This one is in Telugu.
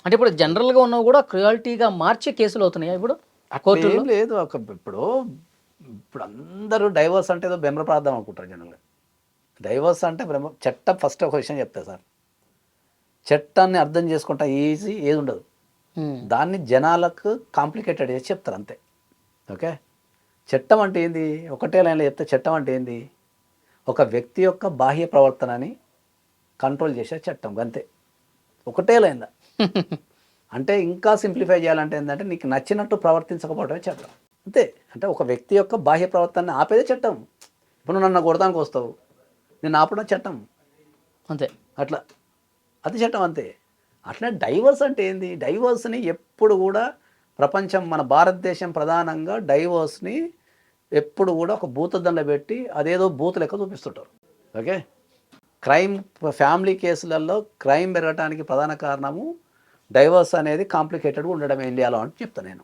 అంటే ఇప్పుడు జనరల్‌గా ఉన్నవి కూడా క్రుయాలిటీగా మార్చే కేసులు అవుతున్నాయా ఇప్పుడు ఏం కోర్టుల్లో? లేదు. ఇప్పుడు అందరూ డైవర్స్ అంటే ఏదో బెంబరప్రార్థం అనుకుంటారు జనరల్‌గా. డైవర్స్ అంటే చట్టం ఫస్ట్ ఒక విషయం చెప్తా సార్. చట్టాన్ని అర్థం చేసుకుంటా ఏది ఉండదు. హ్మ్. దాన్ని జనాలకు కాంప్లికేటెడ్ చేసి చెప్తారు అంతే. ఓకే. చట్టం అంటే ఏంది? ఒకటే లైన్‌లో చెప్తే చట్టం అంటే ఏంది? ఒక వ్యక్తి యొక్క బాహ్య ప్రవర్తనని కంట్రోల్ చేసే చట్టం గంతే. ఒకటే లైన్‌లో. అంటే ఇంకా సింప్లిఫై చేయాలంటే ఏందంటే నీకు నచ్చినట్టు ప్రవర్తించకపోవడమే చట్టం. అంతే. అంటే ఒక వ్యక్తి యొక్క బాహ్య ప్రవర్తనని ఆపేదే చట్టం. ఇప్పుడు నువ్వు నన్ను కొడతానికి వస్తావు. నిన్ను ఆపడం చట్టం. అంతే. అట్లా. అది చట్టం అంతే. అట్లనే డైవర్స్ అంటే ఏంది? డైవర్స్‌ని ఎప్పుడు గూడా ప్రపంచం మన భారతదేశం ప్రధానంగా డైవర్స్‌ని ఎప్పుడు గూడా ఒక భూతద్దంలో పెట్టి అదేదో భూత లెక్క చూపిస్తుంటారు. ఓకే. క్రైమ్ ఫ్యామిలీ కేసులలో క్రైమ్ పెరగటానికి ప్రధాన కారణము డైవర్స్ అనేది కాంప్లికేటెడ్‌గా ఉండడమే ఇండియాలో అని చెప్తా నేను.